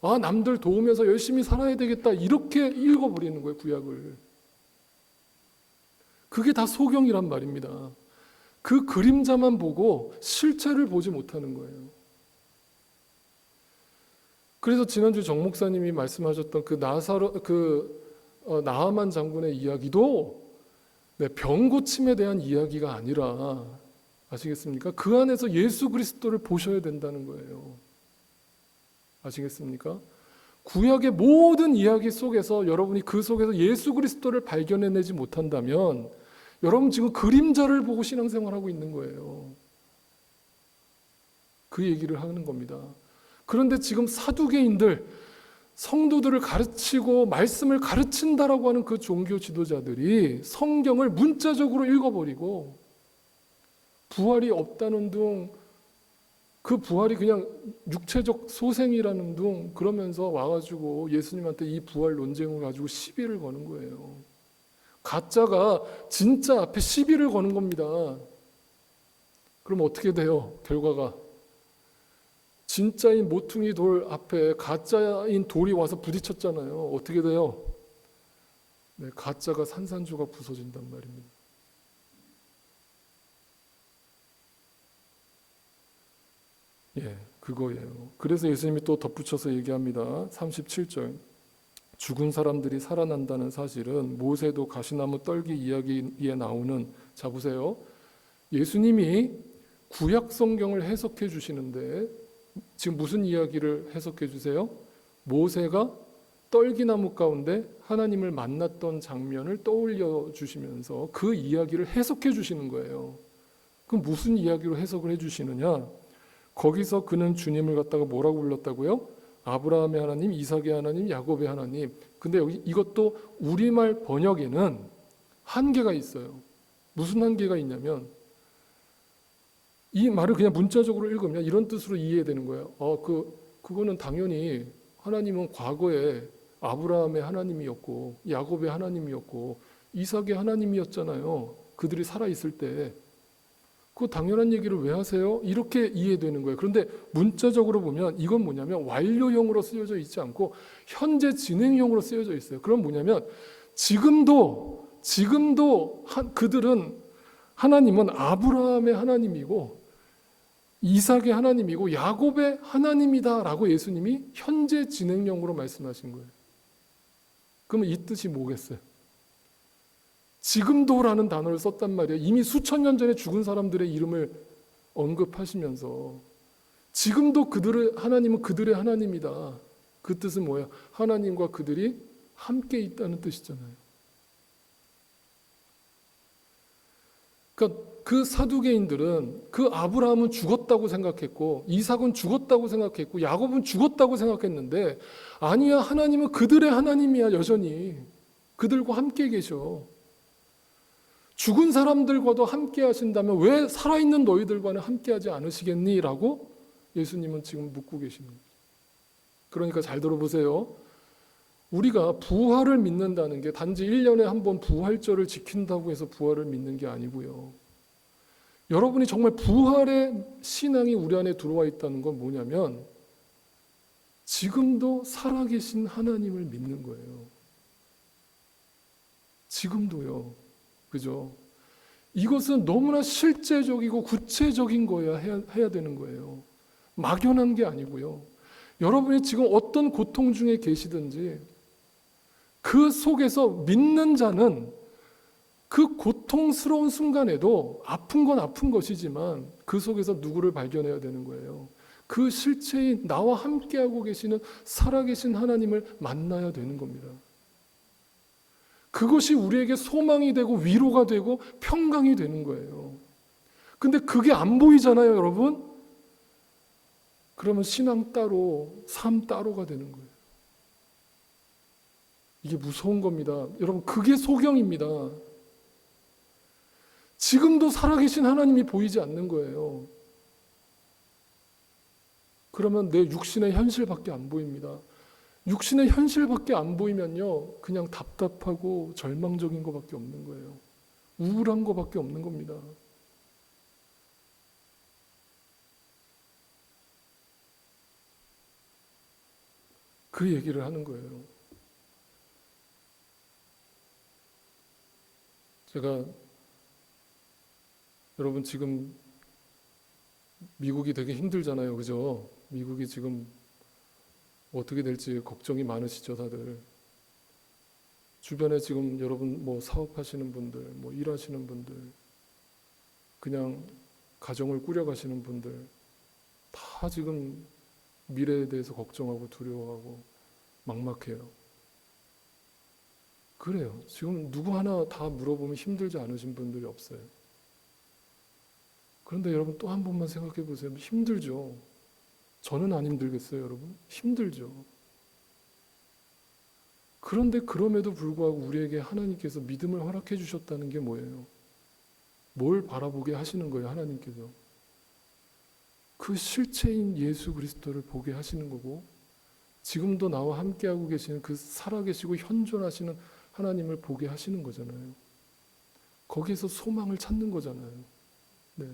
아, 남들 도우면서 열심히 살아야 되겠다. 이렇게 읽어버리는 거예요, 구약을. 그게 다 소경이란 말입니다. 그 그림자만 보고 실체를 보지 못하는 거예요. 그래서 지난주 정 목사님이 말씀하셨던 나하만 장군의 이야기도 병 고침에 대한 이야기가 아니라, 아시겠습니까? 그 안에서 예수 그리스도를 보셔야 된다는 거예요. 아시겠습니까? 구약의 모든 이야기 속에서 여러분이 그 속에서 예수 그리스도를 발견해내지 못한다면 여러분 지금 그림자를 보고 신앙생활하고 있는 거예요. 그 얘기를 하는 겁니다. 그런데 지금 사두개인들, 성도들을 가르치고 말씀을 가르친다라고 하는 그 종교 지도자들이 성경을 문자적으로 읽어버리고 부활이 없다는 둥, 그 부활이 그냥 육체적 소생이라는 둥 그러면서 와가지고 예수님한테 이 부활 논쟁을 가지고 시비를 거는 거예요. 가짜가 진짜 앞에 시비를 거는 겁니다. 그럼 어떻게 돼요? 결과가 진짜인 모퉁이 돌 앞에 가짜인 돌이 와서 부딪혔잖아요. 어떻게 돼요? 가짜가 산산조각 부서진단 말입니다. 그거예요. 그래서 예수님이 또 덧붙여서 얘기합니다. 37절. 죽은 사람들이 살아난다는 사실은 모세도 가시나무 떨기 이야기에 나오는, 자 보세요. 예수님이 구약 성경을 해석해 주시는데 지금 무슨 이야기를 해석해 주세요? 모세가 떨기나무 가운데 하나님을 만났던 장면을 떠올려 주시면서 그 이야기를 해석해 주시는 거예요. 그럼 무슨 이야기로 해석을 해 주시느냐? 거기서 그는 주님을 갖다가 뭐라고 불렀다고요? 아브라함의 하나님, 이삭의 하나님, 야곱의 하나님. 근데 여기 이것도 우리말 번역에는 한계가 있어요. 무슨 한계가 있냐면 이 말을 그냥 문자적으로 읽으면 이런 뜻으로 이해되는 거예요. 그거는 당연히 하나님은 과거에 아브라함의 하나님이었고 야곱의 하나님이었고 이삭의 하나님이었잖아요. 그들이 살아있을 때. 그 당연한 얘기를 왜 하세요? 이렇게 이해되는 거예요. 그런데 문자적으로 보면 이건 뭐냐면 완료형으로 쓰여져 있지 않고 현재 진행형으로 쓰여져 있어요. 그럼 뭐냐면 지금도 그들은 하나님은 아브라함의 하나님이고 이삭의 하나님이고 야곱의 하나님이다라고 예수님이 현재 진행형으로 말씀하신 거예요. 그러면 이 뜻이 뭐겠어요? 지금도라는 단어를 썼단 말이에요. 이미 수천 년 전에 죽은 사람들의 이름을 언급하시면서 지금도 하나님은 그들의 하나님이다. 그 뜻은 뭐예요? 하나님과 그들이 함께 있다는 뜻이잖아요. 그러니까 그 사두개인들은 그 아브라함은 죽었다고 생각했고 이삭은 죽었다고 생각했고 야곱은 죽었다고 생각했는데 아니야, 하나님은 그들의 하나님이야. 여전히 그들과 함께 계셔. 죽은 사람들과도 함께 하신다면 왜 살아있는 너희들과는 함께 하지 않으시겠니? 라고 예수님은 지금 묻고 계시는 거죠. 그러니까 잘 들어보세요. 우리가 부활을 믿는다는 게 단지 1년에 한 번 부활절을 지킨다고 해서 부활을 믿는 게 아니고요. 여러분이 정말 부활의 신앙이 우리 안에 들어와 있다는 건 뭐냐면 지금도 살아계신 하나님을 믿는 거예요. 지금도요. 그죠? 이것은 너무나 실제적이고 구체적인 거야 해야 되는 거예요. 막연한 게 아니고요. 여러분이 지금 어떤 고통 중에 계시든지 그 속에서 믿는 자는 그 고통스러운 순간에도 아픈 건 아픈 것이지만 그 속에서 누구를 발견해야 되는 거예요. 그 실체인 나와 함께하고 계시는 살아계신 하나님을 만나야 되는 겁니다. 그것이 우리에게 소망이 되고 위로가 되고 평강이 되는 거예요. 근데 그게 안 보이잖아요, 여러분? 그러면 신앙 따로, 삶 따로가 되는 거예요. 이게 무서운 겁니다. 여러분, 그게 소경입니다. 지금도 살아계신 하나님이 보이지 않는 거예요. 그러면 내 육신의 현실밖에 안 보입니다. 육신의 현실밖에 안 보이면요, 그냥 답답하고 절망적인 것밖에 없는 거예요. 우울한 것밖에 없는 겁니다. 그 얘기를 하는 거예요. 제가 여러분 지금 미국이 되게 힘들잖아요, 그죠? 미국이 지금 어떻게 될지 걱정이 많으시죠, 다들. 주변에 지금 여러분 뭐 사업하시는 분들, 뭐 일하시는 분들, 그냥 가정을 꾸려가시는 분들 다 지금 미래에 대해서 걱정하고 두려워하고 막막해요. 그래요. 지금 누구 하나 다 물어보면 힘들지 않으신 분들이 없어요. 그런데 여러분 또 한 번만 생각해 보세요. 힘들죠. 저는 안 힘들겠어요, 여러분? 힘들죠. 그런데 그럼에도 불구하고 우리에게 하나님께서 믿음을 허락해 주셨다는 게 뭐예요? 뭘 바라보게 하시는 거예요, 하나님께서? 그 실체인 예수 그리스도를 보게 하시는 거고, 지금도 나와 함께하고 계시는 그 살아계시고 현존하시는 하나님을 보게 하시는 거잖아요. 거기에서 소망을 찾는 거잖아요. 네.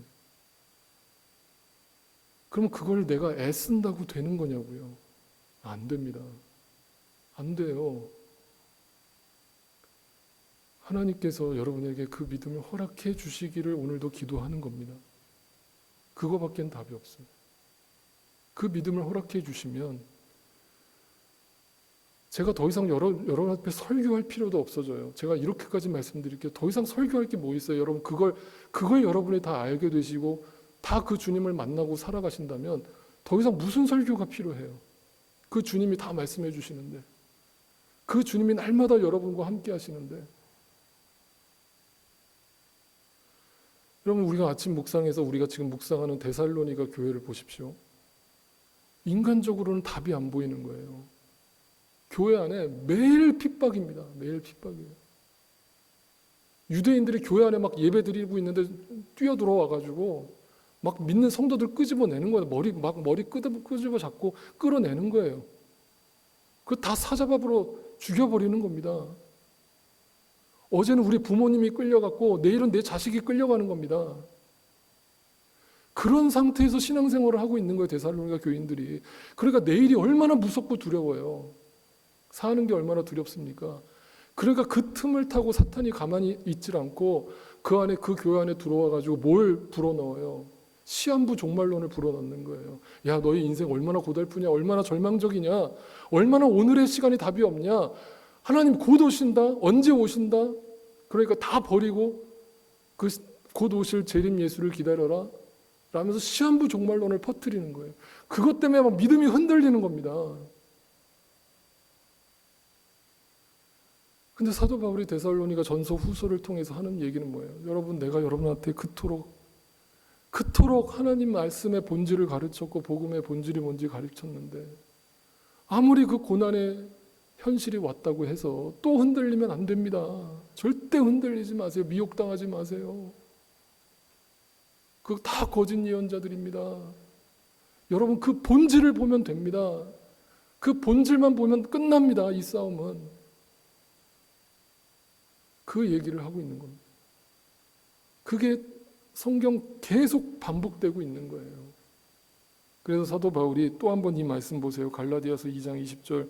그럼 그걸 내가 애쓴다고 되는 거냐고요? 안 됩니다. 안 돼요. 하나님께서 여러분에게 그 믿음을 허락해 주시기를 오늘도 기도하는 겁니다. 그거밖엔 답이 없어요. 그 믿음을 허락해 주시면 제가 더 이상 여러분 앞에 설교할 필요도 없어져요. 제가 이렇게까지 말씀드릴게요. 더 이상 설교할 게 뭐 있어요? 여러분 그걸 여러분이 다 알게 되시고 다 그 주님을 만나고 살아가신다면 더 이상 무슨 설교가 필요해요? 그 주님이 다 말씀해 주시는데, 그 주님이 날마다 여러분과 함께 하시는데. 여러분 우리가 아침 묵상에서 우리가 지금 묵상하는 데살로니가 교회를 보십시오. 인간적으로는 답이 안 보이는 거예요. 교회 안에 매일 핍박입니다. 매일 핍박이에요. 유대인들이 교회 안에 막 예배 드리고 있는데 뛰어들어와가지고 막 믿는 성도들 끄집어내는 거예요. 머리 끄집어 잡고 끌어내는 거예요. 그거 다 사자밥으로 죽여버리는 겁니다. 어제는 우리 부모님이 끌려갔고 내일은 내 자식이 끌려가는 겁니다. 그런 상태에서 신앙생활을 하고 있는 거예요, 데살로니가 교인들이. 그러니까 내일이 얼마나 무섭고 두려워요. 사는 게 얼마나 두렵습니까? 그러니까 그 틈을 타고 사탄이 가만히 있질 않고 그 안에, 그 교회 안에 들어와 가지고 뭘 불어넣어요? 시한부 종말론을 불어넣는 거예요. 야, 너희 인생 얼마나 고달프냐, 얼마나 절망적이냐, 얼마나 오늘의 시간이 답이 없냐, 하나님 곧 오신다, 언제 오신다, 그러니까 다 버리고 그 곧 오실 재림 예수를 기다려라 라면서 시한부 종말론을 퍼뜨리는 거예요. 그것 때문에 막 믿음이 흔들리는 겁니다. 근데 사도 바울이 데살로니가 전서 후서를 통해서 하는 얘기는 뭐예요? 여러분, 내가 여러분한테 그토록 하나님 말씀의 본질을 가르쳤고 복음의 본질이 뭔지 가르쳤는데 아무리 그 고난의 현실이 왔다고 해서 또 흔들리면 안 됩니다. 절대 흔들리지 마세요. 미혹당하지 마세요. 그거 다 거짓 예언자들입니다. 여러분 그 본질을 보면 됩니다. 그 본질만 보면 끝납니다. 이 싸움은. 그 얘기를 하고 있는 겁니다. 그게 성경 계속 반복되고 있는 거예요. 그래서 사도 바울이 또 한 번 이 말씀 보세요. 갈라디아서 2장 20절.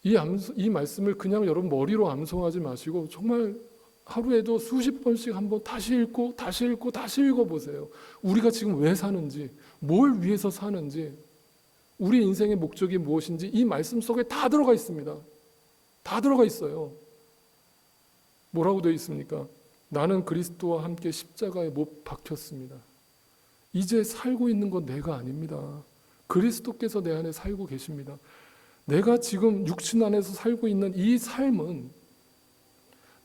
이 말씀을 그냥 여러분 머리로 암송하지 마시고 정말 하루에도 수십 번씩 한번 다시 읽고 다시 읽고 다시 읽어보세요. 우리가 지금 왜 사는지, 뭘 위해서 사는지, 우리 인생의 목적이 무엇인지 이 말씀 속에 다 들어가 있습니다. 다 들어가 있어요. 뭐라고 되어 있습니까? 나는 그리스도와 함께 십자가에 못 박혔습니다. 이제 살고 있는 건 내가 아닙니다. 그리스도께서 내 안에 살고 계십니다. 내가 지금 육신 안에서 살고 있는 이 삶은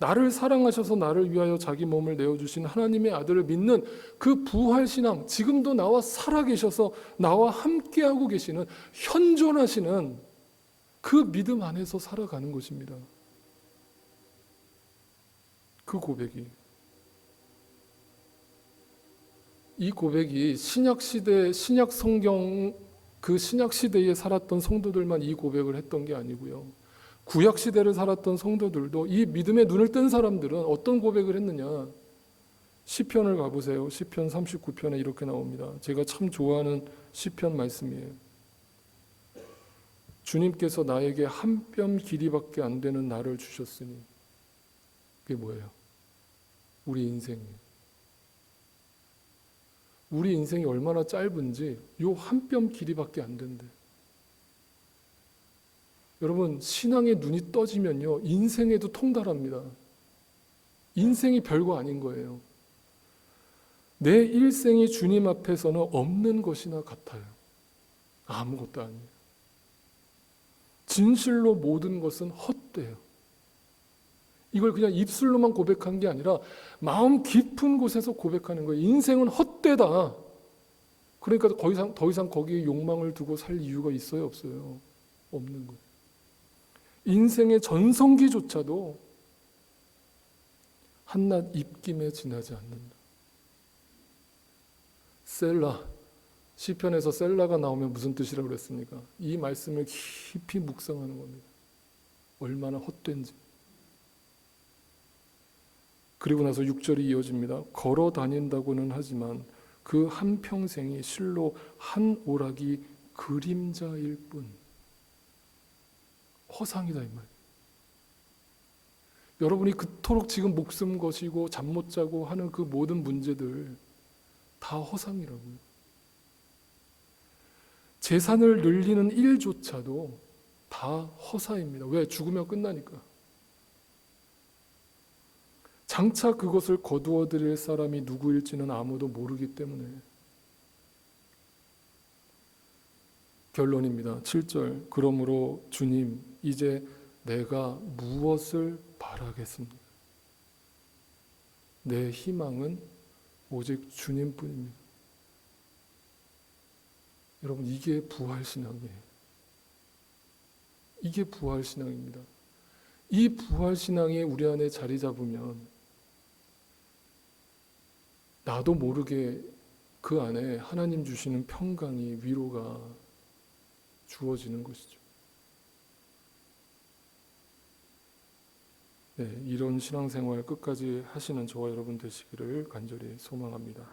나를 사랑하셔서 나를 위하여 자기 몸을 내어주신 하나님의 아들을 믿는 그 부활신앙, 지금도 나와 살아계셔서 나와 함께하고 계시는 현존하시는 그 믿음 안에서 살아가는 것입니다. 그 고백이 이 고백이 신약 시대, 신약 성경 그 신약 시대에 살았던 성도들만 이 고백을 했던 게 아니고요. 구약 시대를 살았던 성도들도, 이 믿음의 눈을 뜬 사람들은 어떤 고백을 했느냐? 시편을 가보세요. 시편 39편에 이렇게 나옵니다. 제가 참 좋아하는 시편 말씀이에요. 주님께서 나에게 한 뼘 길이밖에 안 되는 나를 주셨으니. 그게 뭐예요? 우리 인생이에요. 우리 인생이 얼마나 짧은지 요 한 뼘 길이밖에 안 된대. 여러분, 신앙의 눈이 떠지면요, 인생에도 통달합니다. 인생이 별거 아닌 거예요. 내 일생이 주님 앞에서는 없는 것이나 같아요. 아무것도 아니에요. 진실로 모든 것은 헛되요. 이걸 그냥 입술로만 고백한 게 아니라 마음 깊은 곳에서 고백하는 거예요. 인생은 헛되다. 그러니까 더 이상 거기에 욕망을 두고 살 이유가 있어요, 없어요? 없는 거예요. 인생의 전성기조차도 한낱 입김에 지나지 않는다. 셀라, 시편에서 셀라가 나오면 무슨 뜻이라고 그랬습니까? 이 말씀을 깊이 묵상하는 겁니다. 얼마나 헛된지. 그리고 나서 6절이 이어집니다. 걸어 다닌다고는 하지만 그 한평생이 실로 한 오락이 그림자일 뿐. 허상이다 이 말이에요. 여러분이 그토록 지금 목숨 거시고 잠 못 자고 하는 그 모든 문제들 다 허상이라고요. 재산을 늘리는 일조차도 다 허사입니다. 왜? 죽으면 끝나니까. 장차 그것을 거두어 드릴 사람이 누구일지는 아무도 모르기 때문에. 결론입니다. 7절. 그러므로 주님, 이제 내가 무엇을 바라겠습니까? 내 희망은 오직 주님뿐입니다. 여러분, 이게 부활신앙이에요. 이게 부활신앙입니다. 이 부활신앙이 우리 안에 자리 잡으면 나도 모르게 그 안에 하나님 주시는 평강이, 위로가 주어지는 것이죠. 네, 이런 신앙생활 끝까지 하시는 저와 여러분 되시기를 간절히 소망합니다.